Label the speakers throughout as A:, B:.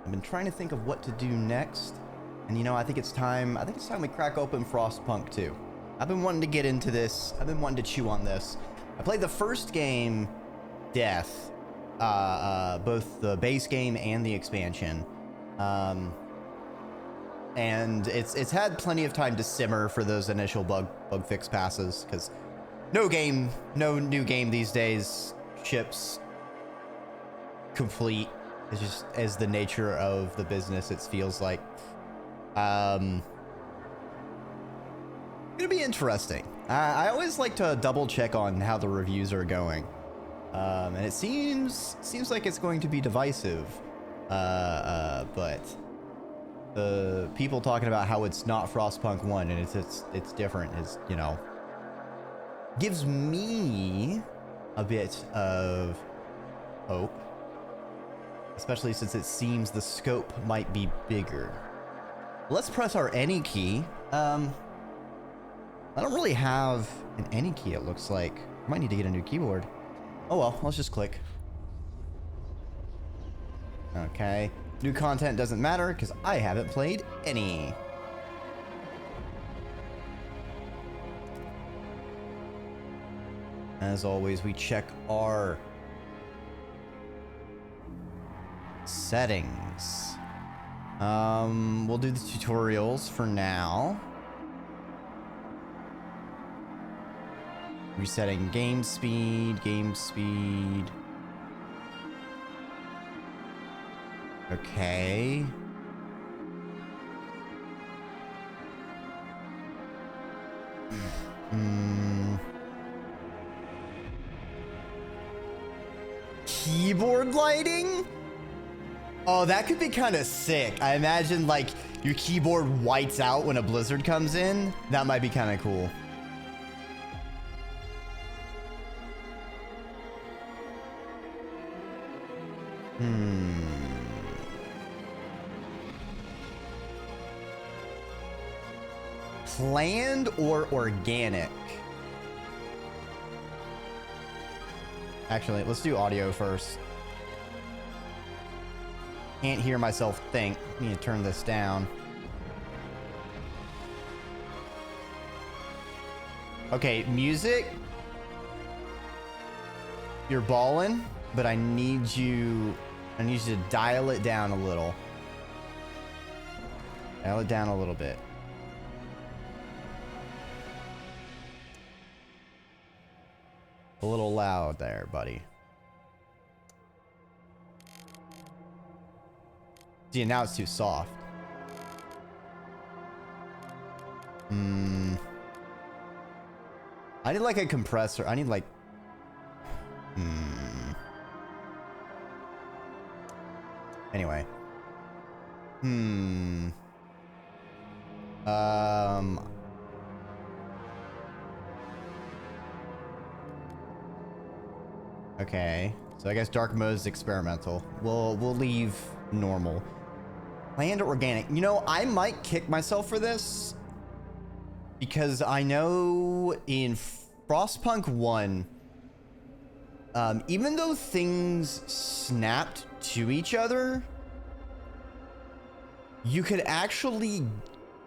A: I've been trying to think of what to do next. And you know, I think it's time we crack open Frostpunk 2. I've been wanting to get into this. I've been wanting to chew on this. I played the first game, Death, both the base game and the expansion. And it's had plenty of time to simmer for those initial bug fix passes, because no new game these days ships complete. It's just as the nature of the business, it feels like. Gonna be interesting. I always like to double check on how the reviews are going, and it seems like it's going to be divisive. But the people talking about how it's not Frostpunk 1 and it's different is, you know, gives me a bit of hope, especially since it seems the scope might be bigger. Let's press our any key. I don't really have an any key, it looks like. I might need to get a new keyboard. Oh well, let's just click. Okay. New content doesn't matter because I haven't played any. As always, we check our settings. We'll do the tutorials for now. Resetting game speed. Okay. Keyboard lighting? Oh, that could be kind of sick. I imagine like your keyboard whites out when a blizzard comes in. That might be kind of cool. Planned or organic? Actually, let's do audio first. Can't hear myself think. Need to turn this down. Okay, music. You're ballin', but I need you to dial it down a little. Dial it down a little bit. A little loud there, buddy. See, now it's too soft. I need like a compressor. I need like... Anyway. Okay. So I guess dark mode is experimental. We'll leave normal. Planned or organic? You know, I might kick myself for this because I know in Frostpunk 1, even though things snapped to each other, you could actually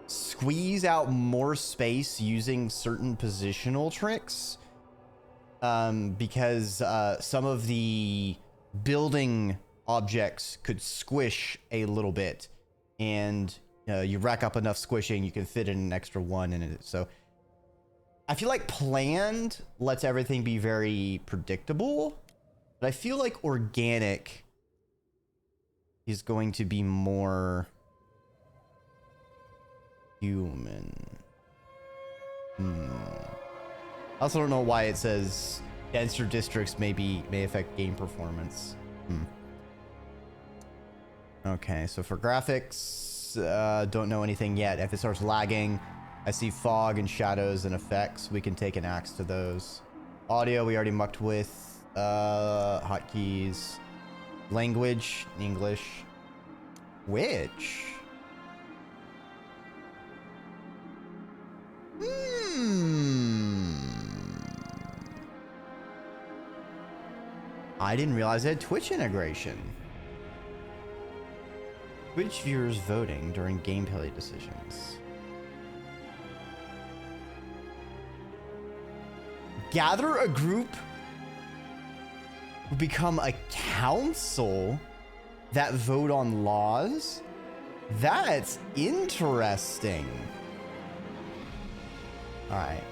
A: squeeze out more space using certain positional tricks, because some of the building objects could squish a little bit, and you rack up enough squishing, you can fit in an extra one in it. So I feel like planned lets everything be very predictable, but I feel like organic is going to be more human. I also don't know why it says denser districts may affect game performance. Okay, so for graphics, don't know anything yet. If it starts lagging, I see fog and shadows and effects. We can take an axe to those. Audio, we already mucked with. Hotkeys. Language, English. Which? I didn't realize it had Twitch integration. Twitch viewers voting during gameplay decisions. Gather a group who become a council that vote on laws? That's interesting. All right.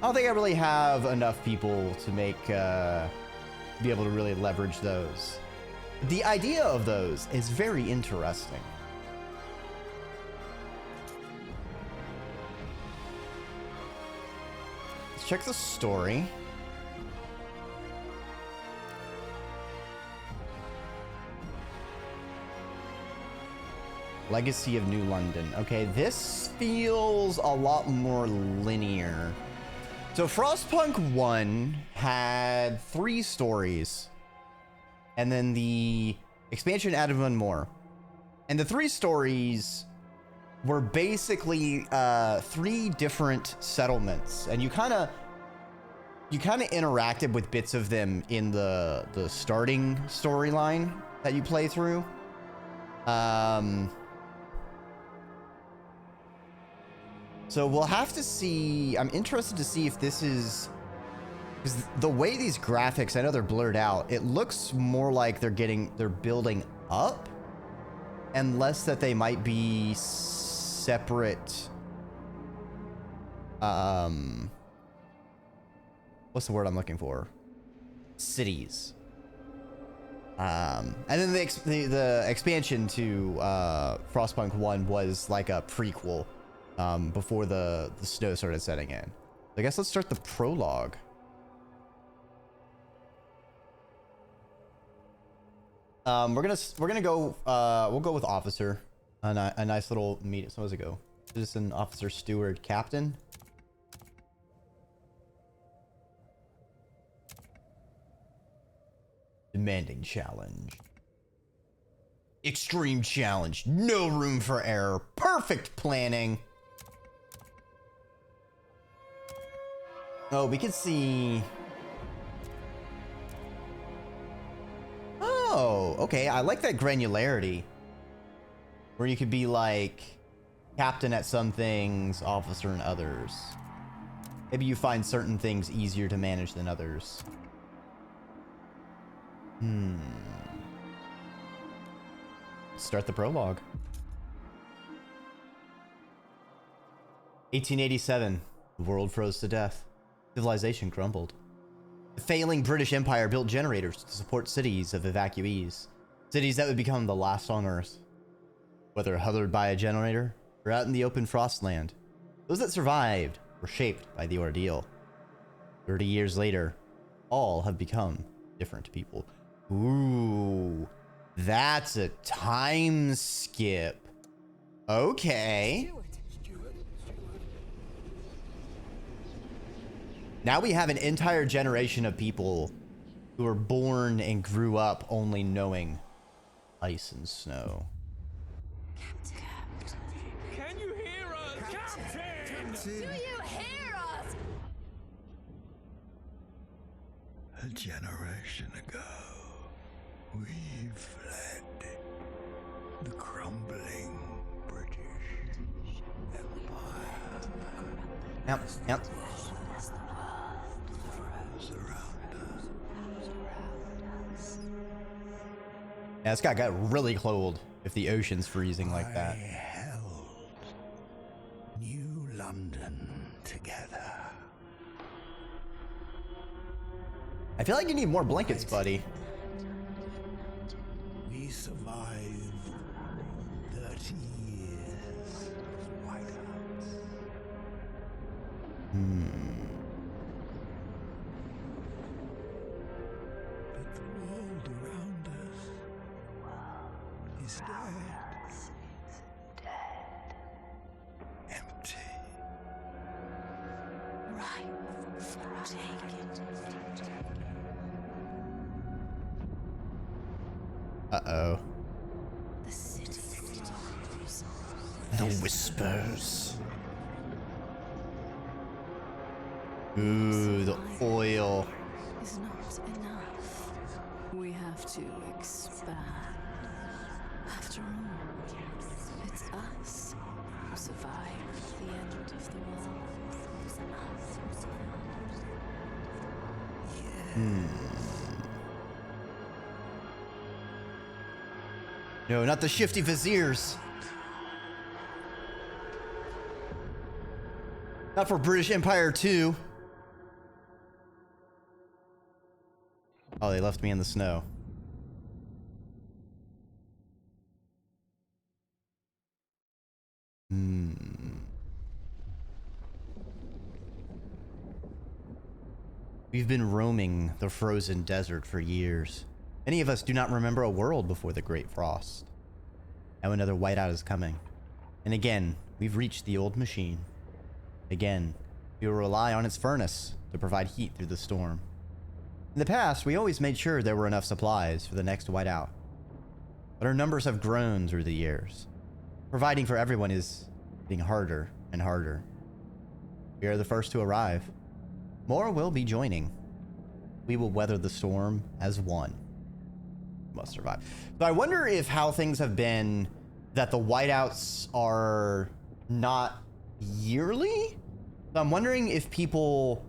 A: I don't think I really have enough people to make, be able to really leverage those. The idea of those is very interesting. Let's check the story. Legacy of New London. Okay, this feels a lot more linear. So Frostpunk 1 had 3 stories. And then the expansion added 1 more. And the 3 stories were basically 3 different settlements. And you kind of interacted with bits of them in the starting storyline that you play through. So we'll have to see. I'm interested to see if this is, because the way these graphics, I know they're blurred out, it looks more like they're building up, and less that they might be separate. What's the word I'm looking for? Cities. And then the expansion to Frostpunk 1 was like a prequel. Before the snow started setting in. I guess let's start the prologue. We're gonna go. We'll go with officer. A nice little meet. So where's it go? Citizen, officer, steward, captain. Demanding challenge. Extreme challenge. No room for error. Perfect planning. Oh, we can see. Oh, okay. I like that granularity. Where you could be like captain at some things, officer in others. Maybe you find certain things easier to manage than others. Start the prologue. 1887. The world froze to death. Civilization crumbled. The failing British Empire built generators to support cities of evacuees. Cities that would become the last on Earth. Whether huddled by a generator or out in the open frostland, those that survived were shaped by the ordeal. 30 years later, all have become different people. Ooh, that's a time skip. Okay. Now we have an entire generation of people who were born and grew up only knowing ice and snow.
B: Can you hear us? Captain!
C: Do you hear us?
D: A generation ago, we fled the crumbling British Empire.
A: Yep. Yeah, this guy got really cold if the ocean's freezing like that.
D: I held New London together.
A: I feel like you need more blankets, buddy.
D: We survived 30 years of whiteouts. But the world around us is dead. Empty.
C: Right for taking.
A: Uh-oh.
C: The city stories.
A: The whispers. Ooh, the oil.
C: Is not enough.
E: We have to expand. After all, it's us who survived the end of the world.
A: No, not the shifty viziers. Not for British Empire 2. Oh, they left me in the snow. We've been roaming the frozen desert for years. Many of us do not remember a world before the Great Frost. Now another whiteout is coming. And again, we've reached the old machine. Again, we will rely on its furnace to provide heat through the storm. In the past, we always made sure there were enough supplies for the next whiteout. But our numbers have grown through the years. Providing for everyone is getting harder and harder. We are the first to arrive. More will be joining. We will weather the storm as one. Must survive. So I wonder if how things have been that the whiteouts are not yearly. So I'm wondering if people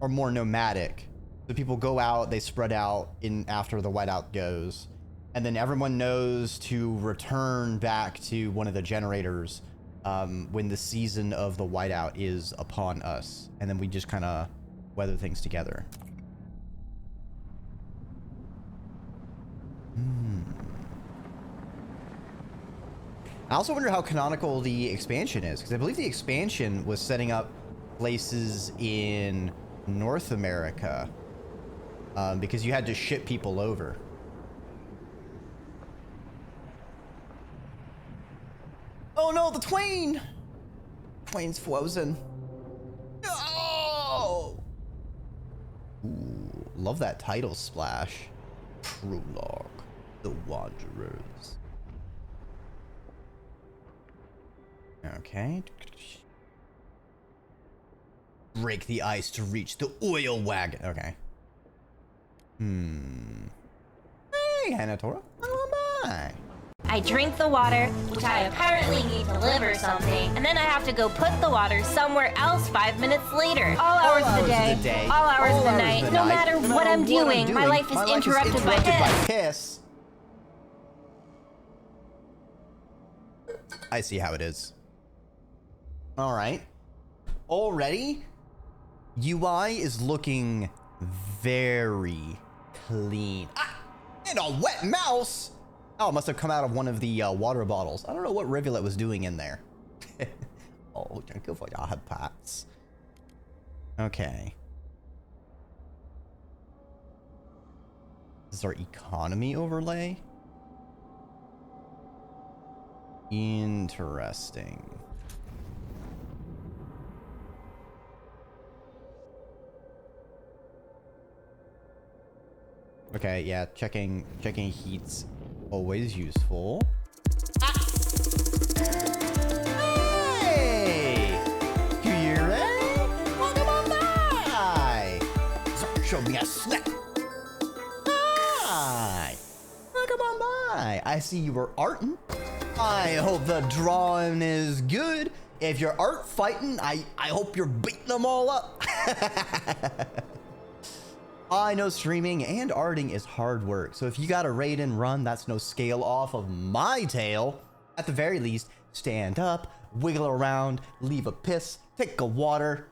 A: are more nomadic. So people go out, they spread out in after the whiteout goes, and then everyone knows to return back to one of the generators when the season of the whiteout is upon us, and then we just kind of weather things together. I also wonder how canonical the expansion is, because I believe the expansion was setting up places in North America because you had to ship people over. Oh no, the Twain! Twain's frozen. No! Ooh, love that title splash. Prologue, The Wanderers. Okay. Break the ice to reach the oil wagon. Okay. Hey, Hanatora. Come by.
F: I drink the water, which I apparently need to deliver something, and then I have to go put the water somewhere else 5 minutes later. All hours of the day, all hours of the night, no matter what I'm doing, my life is interrupted by
A: piss. I see how it is. All right. Already, UI is looking very clean. Ah, and a wet mouse. Oh, it must have come out of one of the water bottles. I don't know what rivulet was doing in there. Oh, thank you for your hot pots. Okay. This is our economy overlay. Interesting. Okay, yeah, checking heat's always useful. Ah! Hey! Here, eh? Welcome on by! Show me a snack. Hi! Welcome on by. I see you were arting. I hope the drawing is good. If you're art fighting, I hope you're beating them all up. I know streaming and arting is hard work, so if you got a raid and run, that's no scale off of my tail. At the very least, stand up, wiggle around, leave a piss, take a water,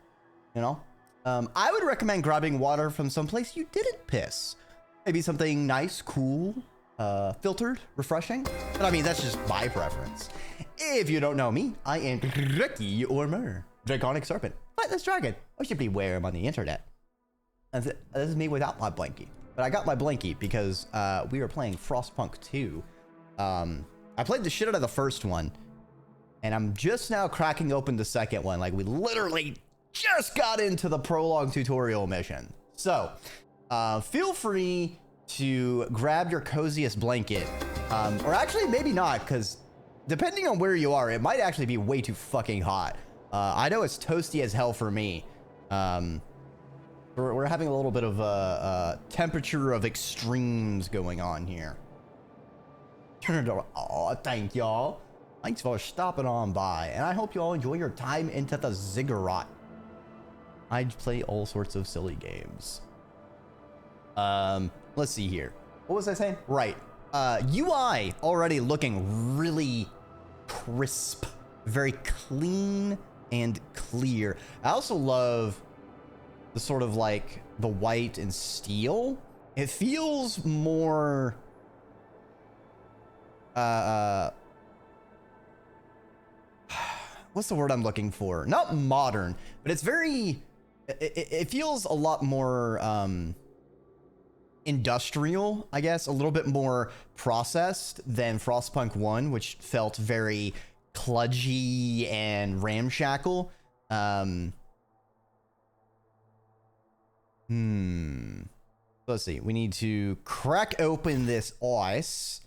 A: you know? I would recommend grabbing water from someplace you didn't piss. Maybe something nice, cool, filtered, refreshing. But I mean, that's just my preference. If you don't know me, I am Dreki or Mer, Draconic Serpent. Fightless dragon, or simply wear him on the internet. This is me without my blankie. But I got my blankie because we were playing Frostpunk 2. I played the shit out of the first one. And I'm just now cracking open the second one. Like, we literally just got into the prologue tutorial mission. So, feel free to grab your coziest blanket. Or actually, maybe not, because depending on where you are, it might actually be way too fucking hot. I know it's toasty as hell for me. We're having a little bit of a temperature of extremes going on here. Turn it over. Oh, thank y'all. Thanks for stopping on by, and I hope you all enjoy your time into the ziggurat. I play all sorts of silly games. Let's see here. What was I saying? Right. UI already looking really crisp, very clean and clear. I also love the sort of like the white and steel. It feels more what's the word I'm looking for? Not modern, but it's very it feels a lot more industrial, I guess, a little bit more processed than Frostpunk 1, which felt very kludgy and ramshackle. Let's see. We need to crack open this ice.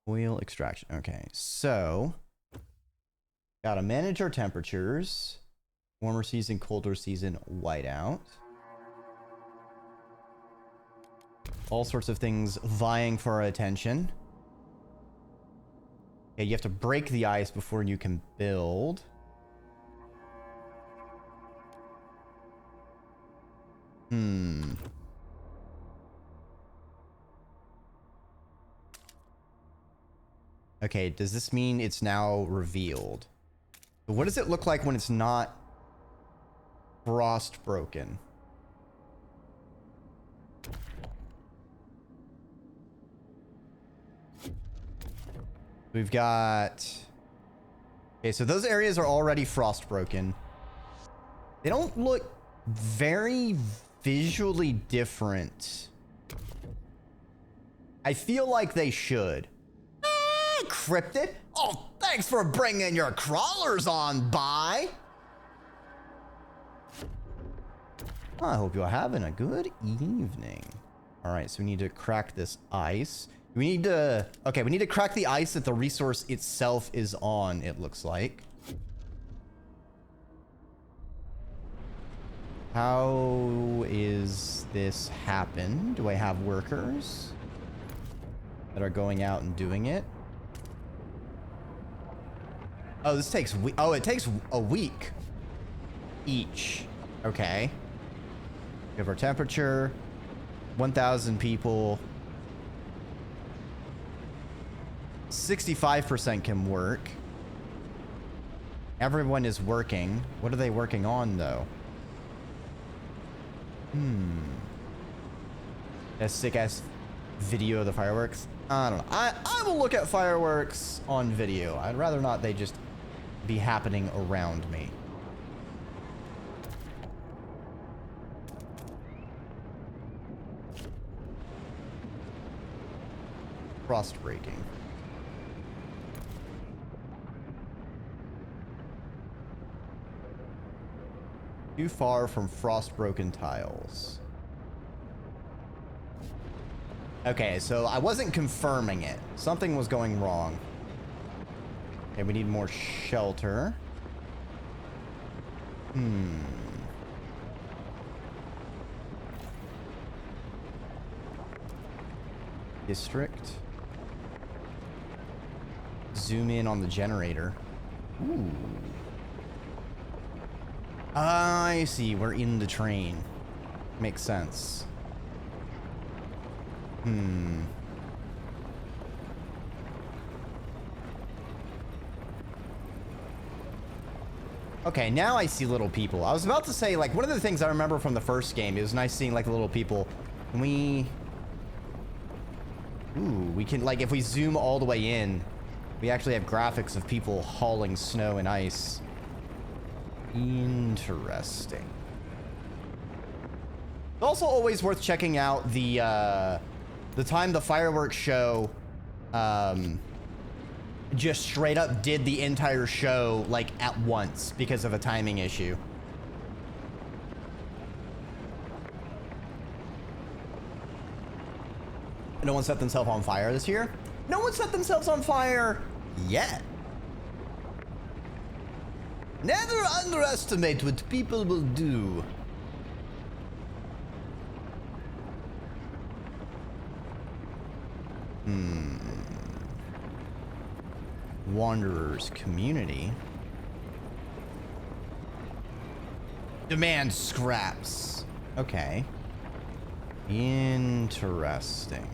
A: Oil extraction. Okay, so gotta manage our temperatures. Warmer season, colder season, whiteout. All sorts of things vying for our attention. Okay, you have to break the ice before you can build. Okay, does this mean it's now revealed? What does it look like when it's not frost broken? We've got... Okay, so those areas are already frost broken. They don't look very visually different. I feel like they should. Cryptid? Oh, thanks for bringing your crawlers on by. I hope you're having a good evening. All right, so we need to crack this ice. We need to... Okay, we need to crack the ice that the resource itself is on, it looks like. How is this happen? Do I have workers that are going out and doing it? Oh, this takes... Oh, it takes a week each. Okay. We have our temperature. 1,000 people. 65% can work. Everyone is working. What are they working on, though? A sick-ass video of the fireworks? I don't know. I will look at fireworks on video. I'd rather not they just be happening around me. Frost breaking. Too far from frost-broken tiles. Okay, so I wasn't confirming it. Something was going wrong. Okay, we need more shelter. District. Zoom in on the generator. Ooh. I see. We're in the train. Makes sense. Okay, now I see little people. I was about to say, like, one of the things I remember from the first game, it was nice seeing, like, the little people. Can we... Ooh, we can, like, if we zoom all the way in, we actually have graphics of people hauling snow and ice. Interesting. It's also always worth checking out the time the fireworks show just straight up did the entire show like at once because of a timing issue. No one set themselves on fire this year? No one set themselves on fire yet. Never underestimate what people will do. Wanderers community. Demand scraps. Okay. Interesting.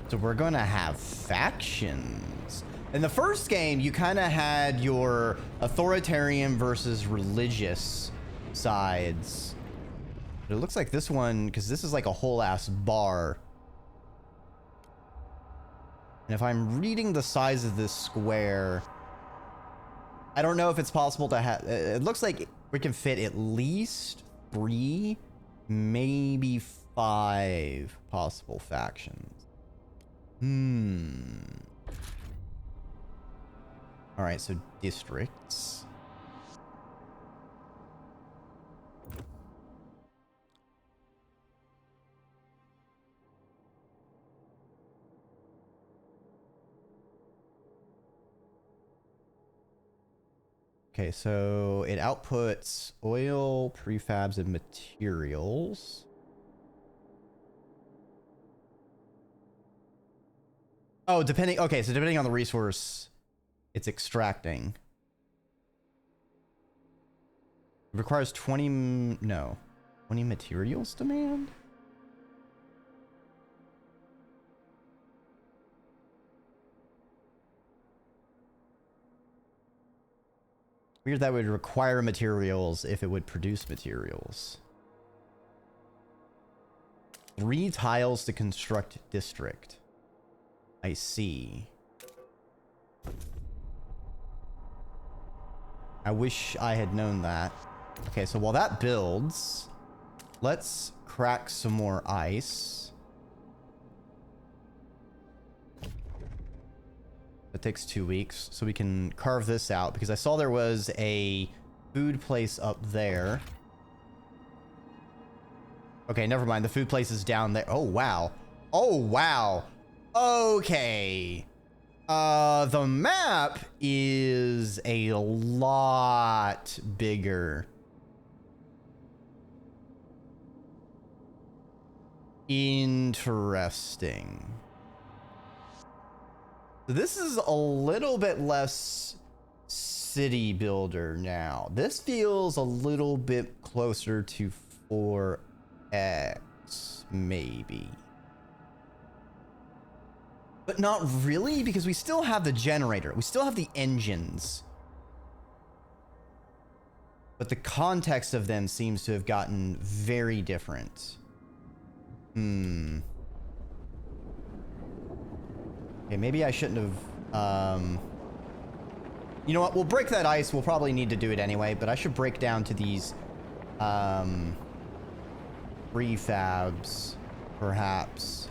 A: So we're gonna have factions. In the first game, you kind of had your authoritarian versus religious sides. But it looks like this one, because this is like a whole ass bar. And if I'm reading the size of this square, I don't know if it's possible to have... It looks like we can fit at least 3, maybe 5 possible factions. All right, so districts. Okay, so it outputs oil, prefabs, and materials. Oh, depending... Okay, so depending on the resource it's extracting. It requires 20... No. 20 materials demand? Weird that would require materials if it would produce materials. 3 tiles to construct district. I see. I wish I had known that. Okay, so while that builds, let's crack some more ice. That takes 2 weeks, so we can carve this out, because I saw there was a food place up there. Okay, never mind. The food place is down there. Oh, wow. Oh, wow. Okay. The map is a lot bigger. Interesting. This is a little bit less city builder now. This feels a little bit closer to 4X, maybe. But not really, because we still have the generator. We still have the engines. But the context of them seems to have gotten very different. Okay, maybe I shouldn't have... You know what? We'll break that ice. We'll probably need to do it anyway, but I should break down to these... prefabs, perhaps.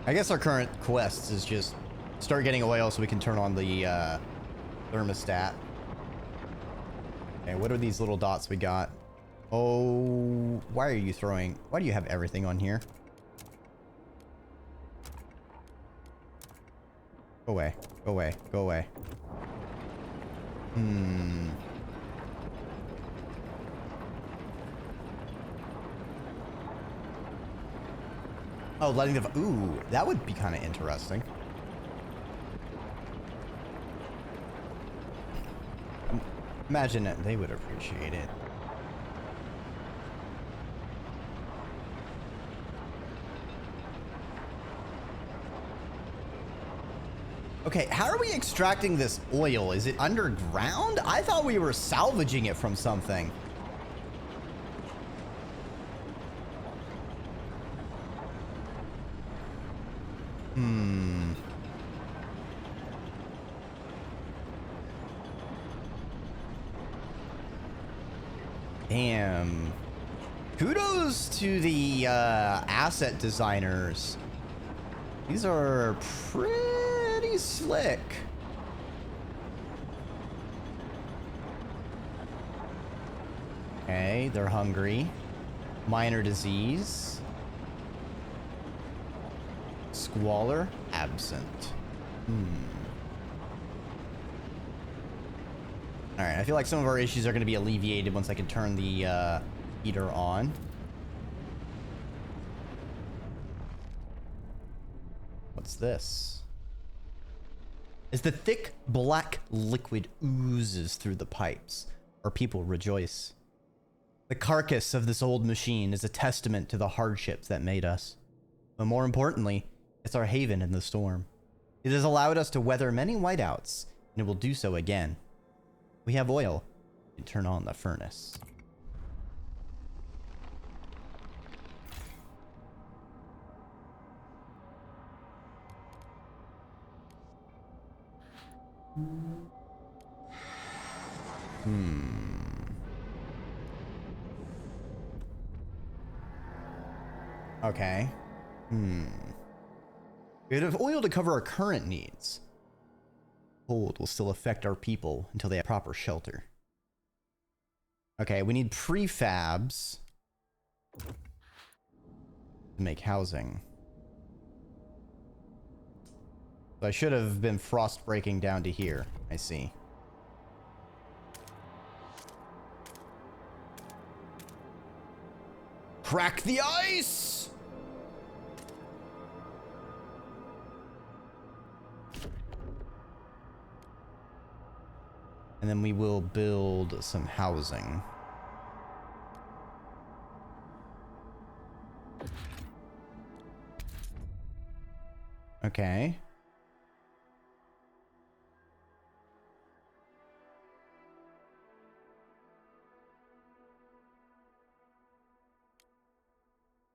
A: I guess our current quest is just start getting oil so we can turn on the thermostat. Okay, what are these little dots we got? Oh, why are you throwing... Why do you have everything on here? Go away. Go away. Go away. Oh, letting the... Ooh, that would be kind of interesting. Imagine that they would appreciate it. Okay, how are we extracting this oil? Is it underground? I thought we were salvaging it from something. Damn. Kudos to the asset designers. These are pretty slick. Okay, they're hungry. Minor disease. Squalor absent. All right, I feel like some of our issues are going to be alleviated once I can turn the heater on. What's this? As the thick black liquid oozes through the pipes, our people rejoice. The carcass of this old machine is a testament to the hardships that made us. But more importantly, it's our haven in the storm. It has allowed us to weather many whiteouts, and it will do so again. We have oil. We can turn on the furnace. Okay. We have oil to cover our current needs. Cold will still affect our people until they have proper shelter. Okay, we need prefabs to make housing. So I should have been frost breaking down to here. I see. Crack the ice! And then we will build some housing. Okay.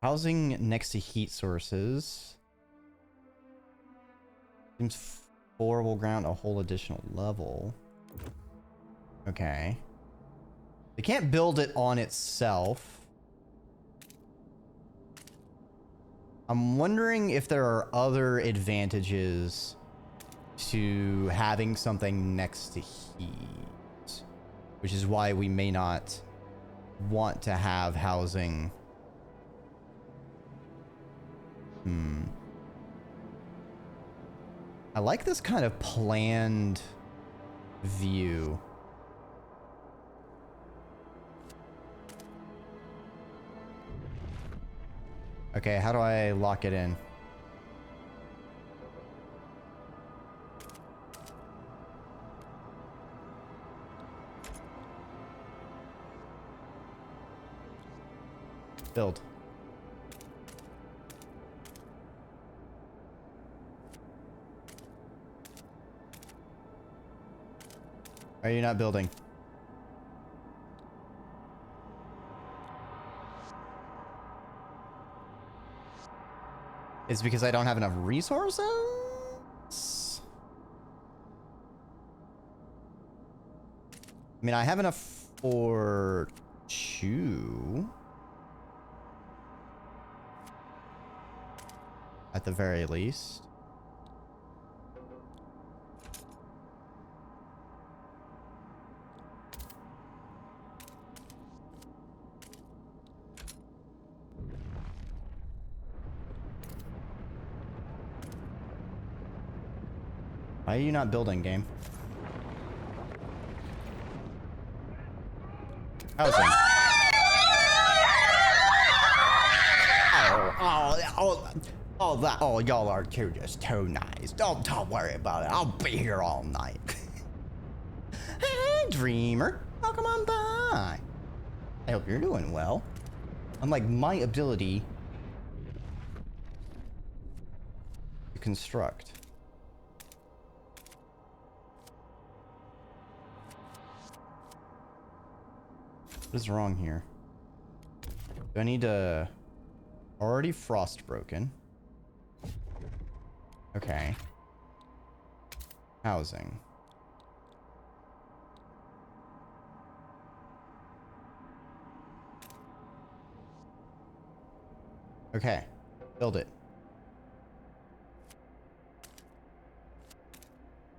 A: Housing next to heat sources. Seems 4 will grant a whole additional level. Okay. They can't build it on itself. I'm wondering if there are other advantages to having something next to heat, which is why we may not want to have housing. I like this kind of planned view. Okay, how do I lock it in? Build. Why are you not building? It's because I don't have enough resources? I mean, I have enough for 2. At the very least. Why are you not building, game? Housing. Oh, y'all are just too nice. Don't worry about it. I'll be here all night. Hey, dreamer. Welcome on by. I hope you're doing well. Unlike my ability to construct. What is wrong here? Do I need to... Already frost broken. Okay. Housing. Okay. Build it.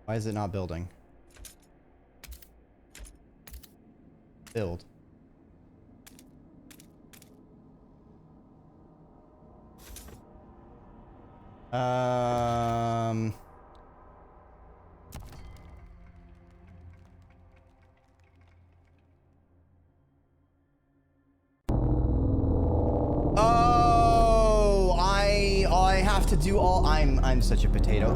A: Why is it not building? Build. do all... I'm such a potato.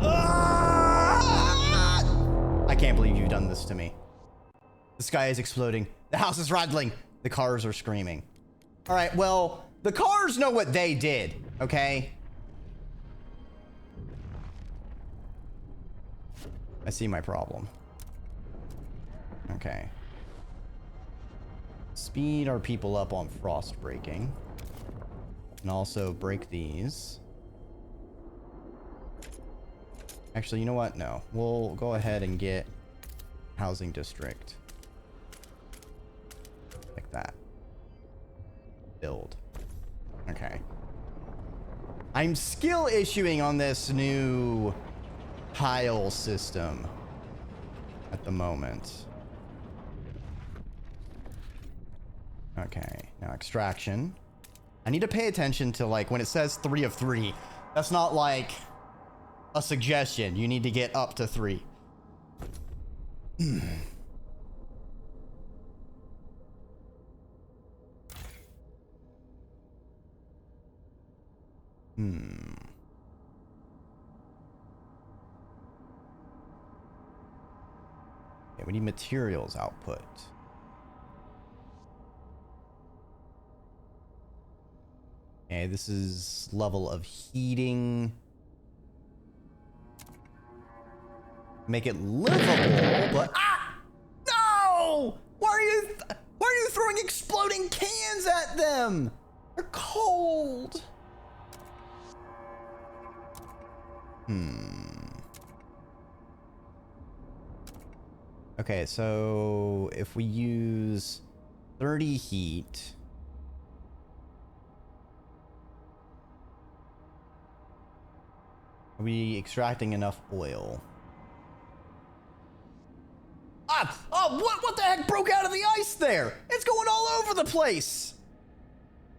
A: I can't believe you've done this to me. The sky is exploding. The house is rattling. The cars are screaming. All right, well, the cars know what they did, okay? I see my problem. Okay. Speed our people up on frost breaking. And also break these. Actually, you know what? No. We'll go ahead and get housing district. Like that. Build. Okay. I'm skill issuing on this new tile system at the moment. Okay, now extraction. I need to pay attention to, like, when it says 3 of 3. That's not like a suggestion. You need to get up to 3. Okay, we need materials output. Okay, this is level of heating. Make it livable, but no! Why are you throwing exploding cans at them? They're cold. Okay, so if we use 30 heat. Are we extracting enough oil? Oh, what the heck broke out of the ice there? It's going all over the place.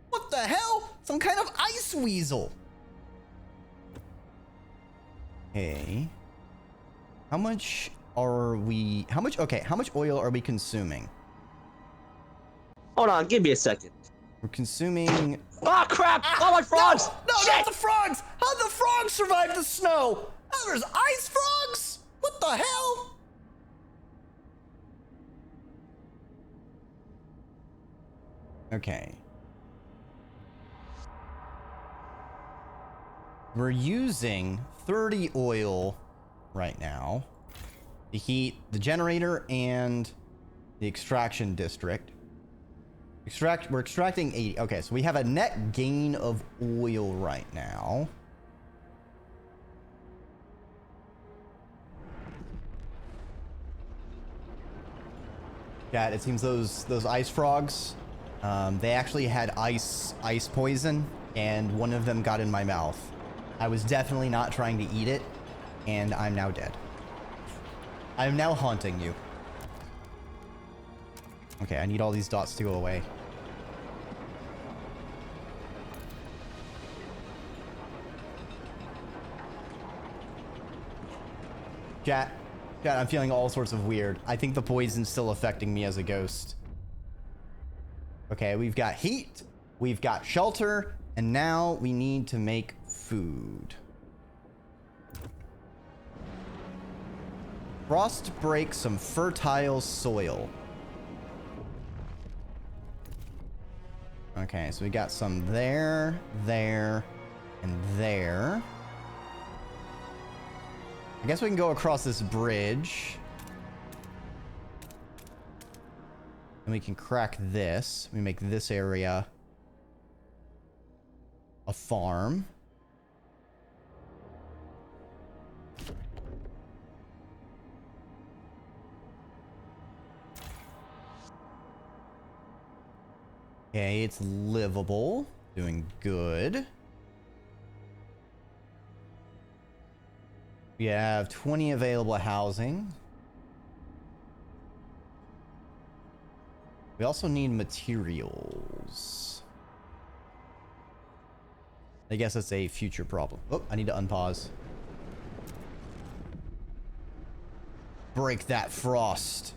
A: What the hell? Some kind of ice weasel. Okay. How much oil are we consuming?
G: Hold on, give me a second.
A: We're consuming...
G: Oh, crap! Oh, my frogs!
A: No,
G: Shit!
A: not the frogs! How'd the frogs survive the snow? Oh, there's ice frogs? What the hell? Okay. We're using 30 oil right now to heat the generator and the extraction district. We're extracting 80. Okay, so we have a net gain of oil right now. Yeah, it seems those ice frogs, they actually had ice poison, and one of them got in my mouth. I was definitely not trying to eat it, and I'm now dead. I'm now haunting you. Okay, I need all these dots to go away. Chat, I'm feeling all sorts of weird. I think the poison's still affecting me as a ghost. Okay, we've got heat, we've got shelter, and now we need to make food. Frost break some fertile soil. Okay, so we got some there, and there. I guess we can go across this bridge. And we can crack this. We make this area a farm. Okay, it's livable. Doing good. We have 20 available housing. We also need materials. I guess that's a future problem. Oh, I need to unpause. Break that frost.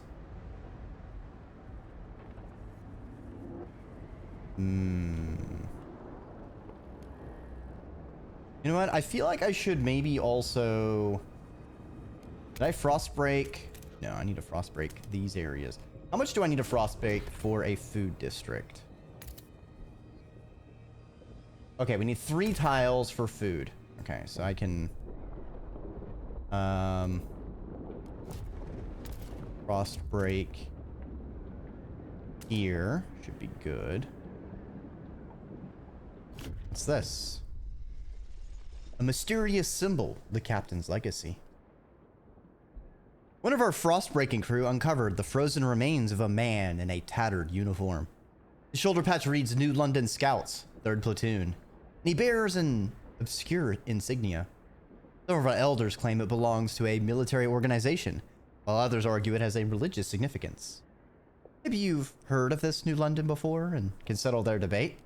A: You know what? I feel like I should maybe also... Did I frost break? No, I need to frost break these areas. How much do I need to frost break for a food district? Okay, we need 3 tiles for food. Okay, so I can... frost break here. Should be good. What's this? A mysterious symbol, the captain's legacy. One of our frost-breaking crew uncovered the frozen remains of a man in a tattered uniform. The shoulder patch reads New London Scouts, 3rd Platoon, and he bears an obscure insignia. Some of our elders claim it belongs to a military organization, while others argue it has a religious significance. Maybe you've heard of this New London before and can settle their debate?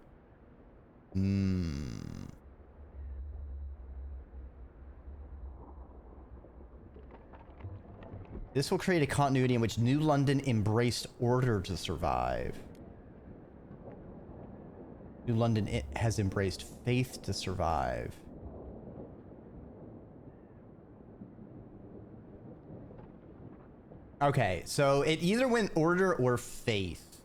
A: This will create a continuity in which New London embraced order to survive. New London has embraced faith to survive. Okay, so it either went order or faith.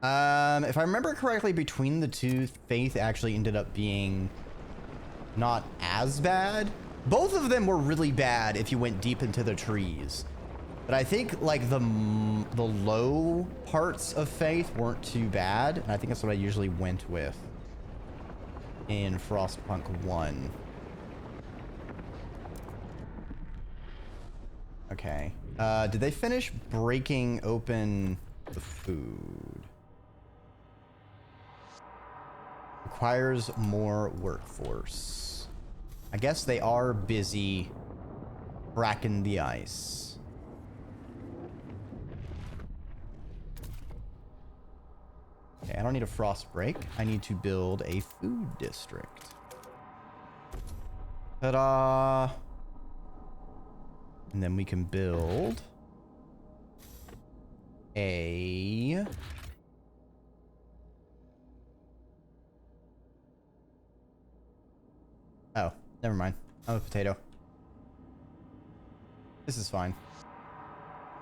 A: If I remember correctly, between the two, faith actually ended up being not as bad. Both of them were really bad if you went deep into the trees. But I think like the low parts of faith weren't too bad. And I think that's what I usually went with in Frostpunk 1. Okay. Did they finish breaking open the food? Requires more workforce. I guess they are busy cracking the ice. Okay, I don't need a frost break. I need to build a food district. Ta-da! And then we can build a... Oh, never mind. I'm a potato. This is fine.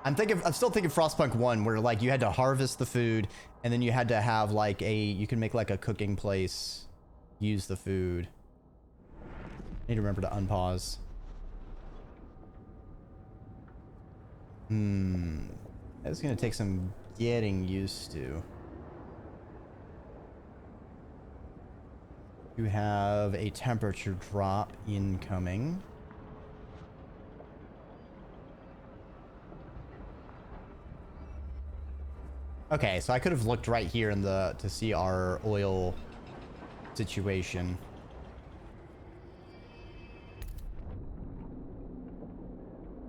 A: I'm still thinking Frostpunk 1, where like you had to harvest the food and then you had to have like you can make like a cooking place, use the food. Need to remember to unpause. That's gonna take some getting used to. You have a temperature drop incoming. Okay, so I could have looked right here in the to see our oil situation.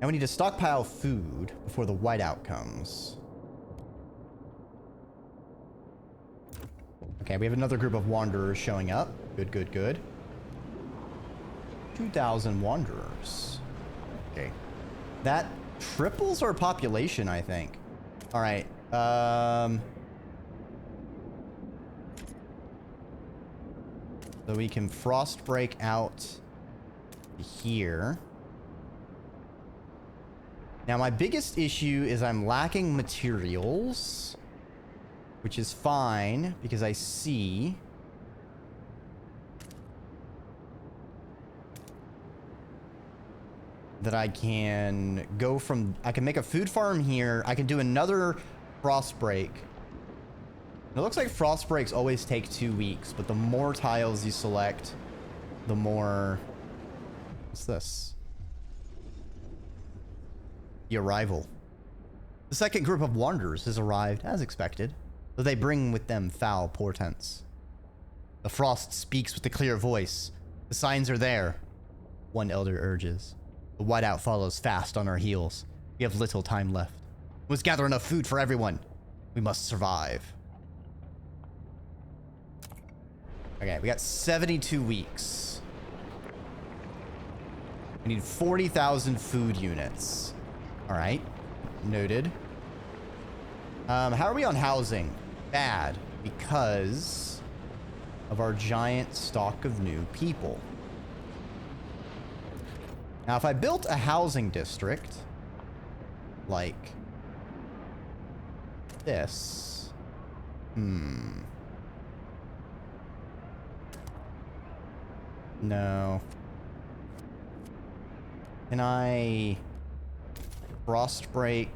A: And we need to stockpile food before the whiteout comes. Okay, we have another group of wanderers showing up. Good, good, good. 2,000 wanderers. Okay. That triples our population, I think. All right. So we can frost break out here. Now, my biggest issue is I'm lacking materials, which is fine because I see that I can go from, I can make a food farm here. I can do another frost break. It looks like frost breaks always take 2 weeks, but the more tiles you select, the more... What's this? The arrival. The second group of wanderers has arrived as expected, though they bring with them foul portents. The frost speaks with a clear voice. The signs are there, one elder urges. The whiteout follows fast on our heels. We have little time left. We must gather enough food for everyone. We must survive. Okay, we got 72 weeks. We need 40,000 food units. All right, noted. How are we on housing? Bad, because of our giant stock of new people. Now, if I built a housing district, like this, no. Can I frost break?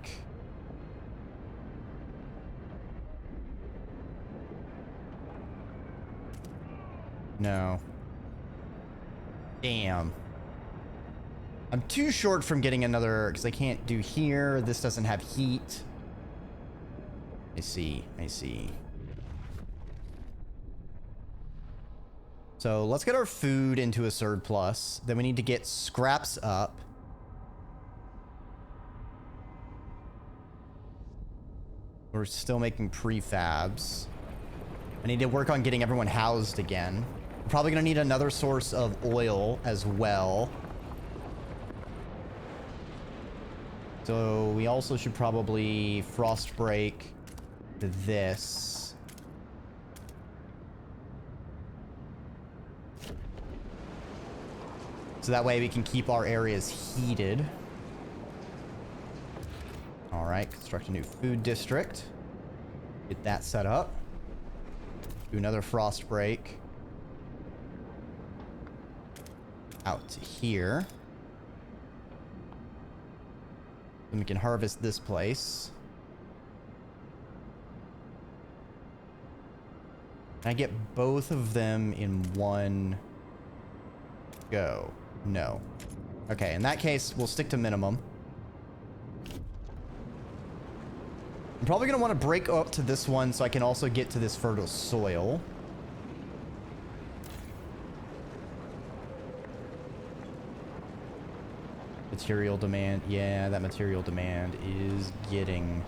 A: No. Damn. I'm too short from getting another, because I can't do here. This doesn't have heat. I see. I see. So let's get our food into a surplus. Then we need to get scraps up. We're still making prefabs. I need to work on getting everyone housed again. We're probably going to need another source of oil as well. So we also should probably frost break this. So that way we can keep our areas heated. All right, construct a new food district. Get that set up. Do another frost break. Out to here. Then we can harvest this place. Can I get both of them in one go? No. Okay, in that case, we'll stick to minimum. I'm probably going to want to break up to this one so I can also get to this fertile soil. Material demand. Yeah, that material demand is getting...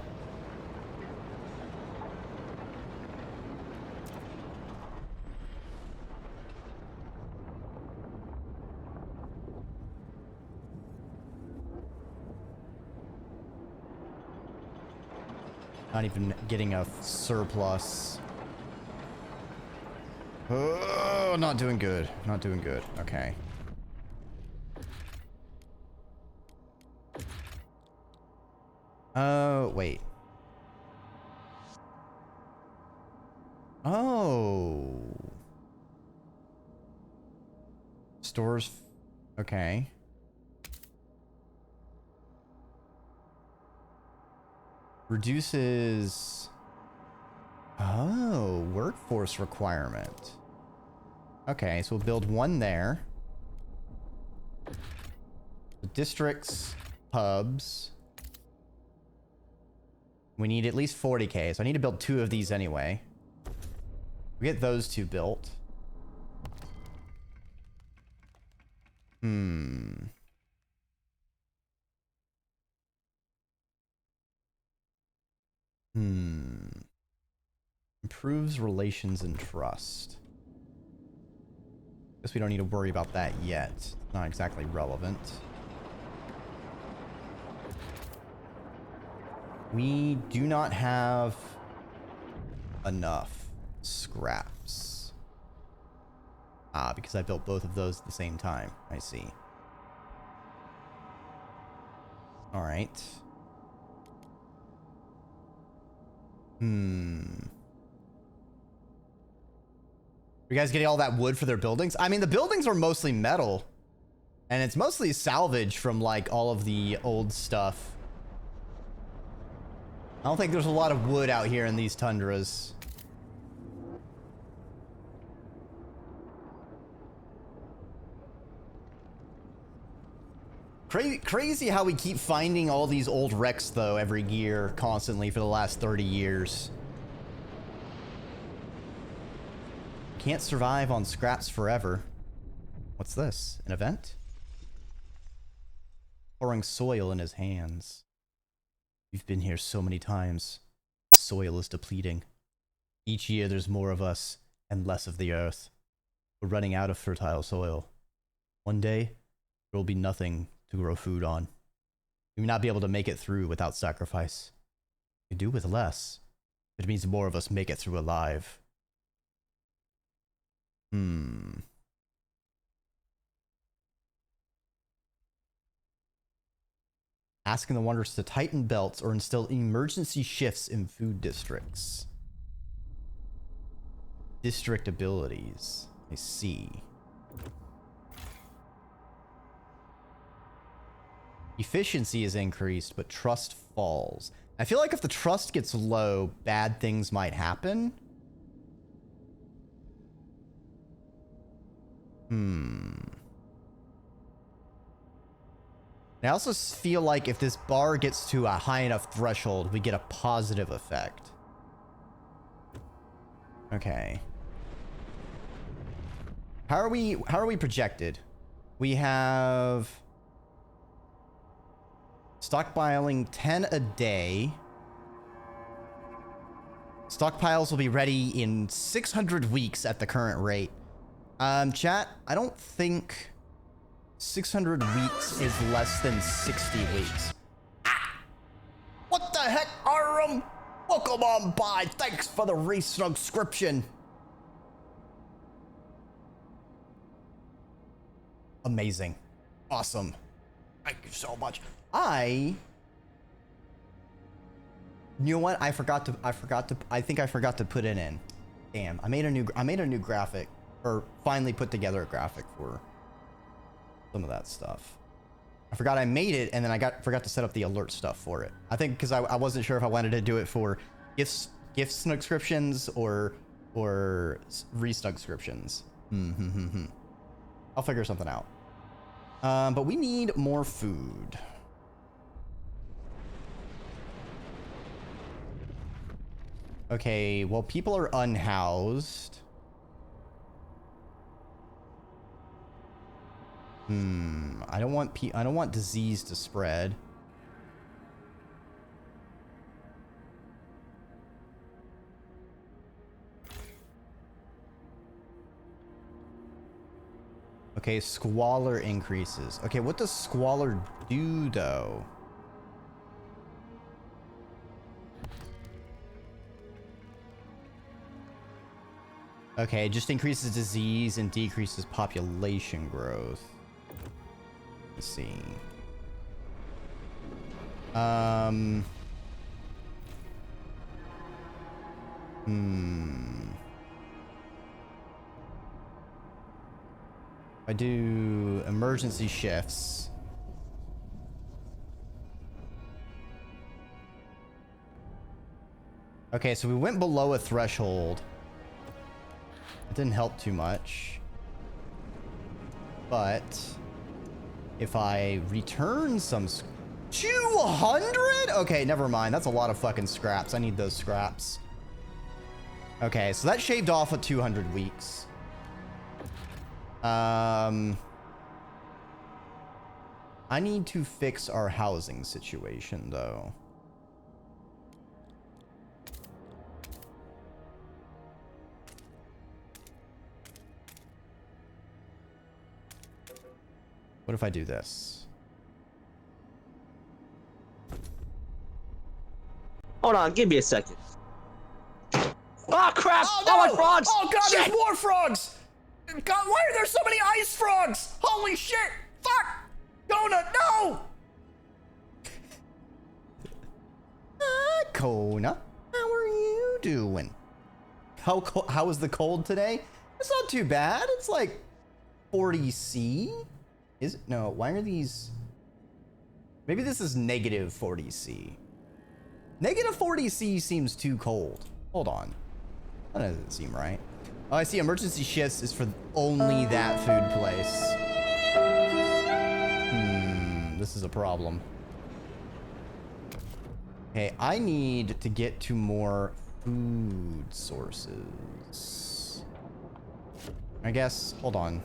A: Not even getting a surplus. Oh, not doing good. Not doing good. Okay. Oh, wait. Oh. Stores. Okay. Reduces... Oh, workforce requirement. Okay, so we'll build one there. The districts, hubs. We need at least 40k, so I need to build 2 of these anyway. We get those 2 built. Improves relations and trust. Guess we don't need to worry about that yet. It's not exactly relevant. We do not have enough scraps. Ah, because I built both of those at the same time. I see. All right. You guys getting all that wood for their buildings? I mean, the buildings are mostly metal. And it's mostly salvage from, like, all of the old stuff. I don't think there's a lot of wood out here in these tundras. Crazy how we keep finding all these old wrecks, though, every year, constantly for the last 30 years. Can't survive on scraps forever. What's this? An event? Pouring soil in his hands. We've been here so many times. Soil is depleting. Each year there's more of us and less of the earth. We're running out of fertile soil. One day, there will be nothing to grow food on. We may not be able to make it through without sacrifice. We could do with less. It means more of us make it through alive. Asking the wanderers to tighten belts or instill emergency shifts in food districts. District abilities. I see. Efficiency is increased, but trust falls. I feel like if the trust gets low, bad things might happen. I also feel like if this bar gets to a high enough threshold, we get a positive effect. Okay. How are we projected? We have stockpiling 10 a day. Stockpiles will be ready in 600 weeks at the current rate. Chat, I don't think 600 weeks is less than 60 weeks. Ah! What the heck, Arum? Welcome on by. Thanks for the resubscription. Amazing. Awesome. Thank you so much. You know what? I think I forgot to put it in. Damn, I made a new graphic, or finally put together a graphic for some of that stuff. I forgot I made it, and then I forgot to set up the alert stuff for it. I think because I wasn't sure if I wanted to do it for gift subscriptions or resubscriptions. I'll figure something out. But we need more food. Okay, well, people are unhoused. I don't want disease to spread. Okay, squalor increases. Okay, what does squalor do though? Okay, it just increases disease and decreases population growth. Let's see. I do emergency shifts. Okay, so we went below a threshold. It didn't help too much. But if I return some 200? Okay, never mind. That's a lot of fucking scraps. I need those scraps. Okay, so that shaved off at 200 weeks. I need to fix our housing situation though. What if I do this?
G: Hold on, give me a second. Oh crap!
A: Oh,
G: Oh,
A: no!
G: my frogs!
A: Oh god,
G: Shit!
A: there's more frogs! God, why are there so many ice frogs? Holy shit! Fuck! Kona, no! Kona, how are you doing? How is the cold today? It's not too bad. It's like 40 C. Is it? No, why are these? Maybe this is negative 40 C. Negative 40 C seems too cold. Hold on. That doesn't seem right. Oh, I see. Emergency shifts is for only that food place. This is a problem. Okay, I need to get to more food sources. I guess, hold on.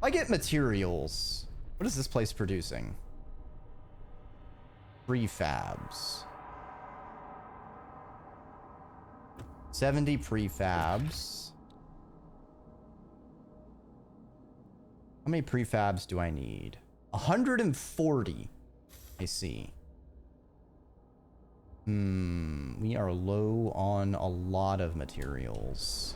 A: I get materials. What is this place producing? Prefabs. 70 prefabs. How many prefabs do I need? 140. I see. We are low on a lot of materials.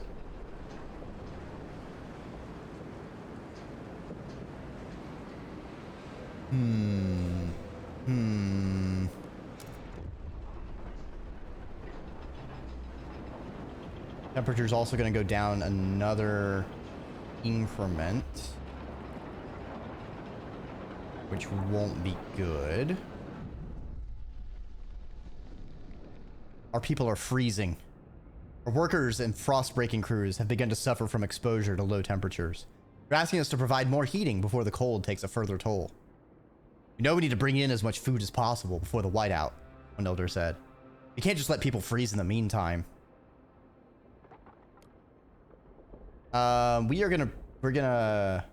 A: Temperature's also going to go down another increment, which won't be good. Our people are freezing. Our workers and frost-breaking crews have begun to suffer from exposure to low temperatures. They're asking us to provide more heating before the cold takes a further toll. We know we need to bring in as much food as possible before the whiteout, one elder said. We can't just let people freeze in the meantime. We're gonna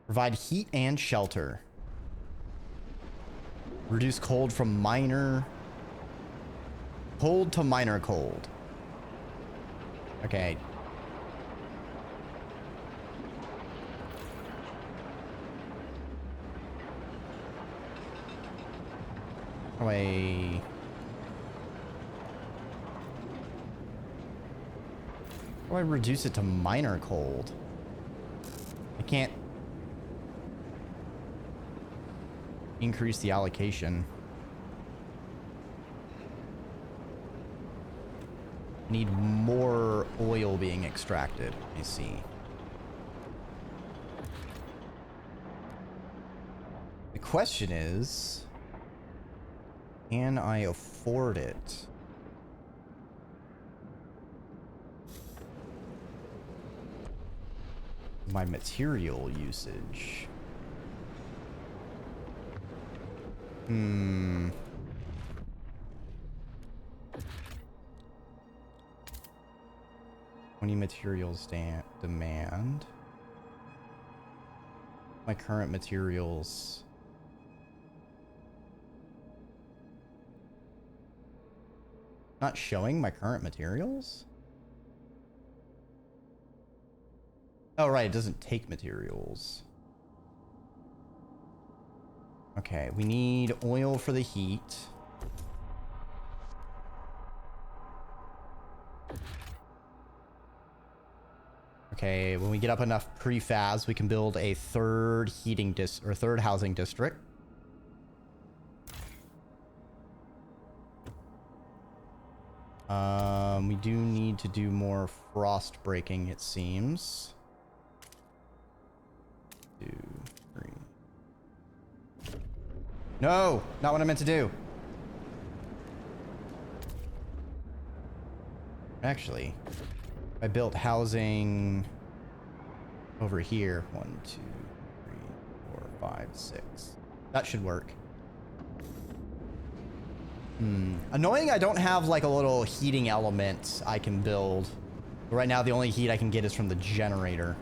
A: provide heat and shelter. Reduce cold from minor cold to minor cold. Okay. Wait. How do I reduce it to minor cold? I can't increase the allocation. Need more oil being extracted. I see. The question is, can I afford it? My material usage. Hmm. Any materials demand. My current materials. Not showing my current materials? Oh, right, it doesn't take materials. Okay, we need oil for the heat. Okay, when we get up enough prefabs, we can build a third third housing district. We do need to do more frost breaking, it seems. 2, 3. No, not what I meant to do. Actually, I built housing over here. 1, 2, 3, 4, 5, 6. That should work. Annoying I don't have like a little heating element I can build. But right now the only heat I can get is from the generator.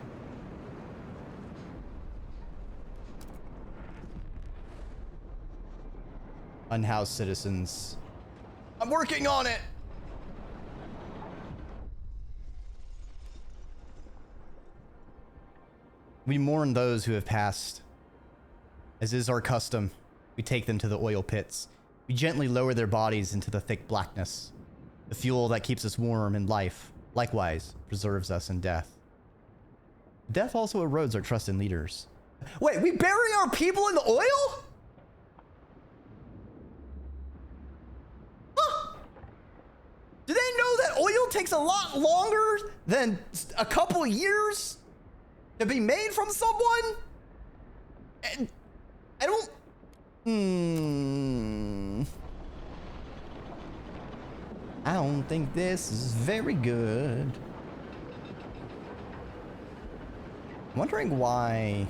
A: Unhoused citizens. I'm working on it! We mourn those who have passed. As is our custom, we take them to the oil pits. We gently lower their bodies into the thick blackness. The fuel that keeps us warm in life, likewise, preserves us in death. Death also erodes our trust in leaders. Wait, we bury our people in the oil? Huh? Do they know that oil takes a lot longer than a couple years to be made from someone? And I don't... I don't think this is very good. I'm wondering why...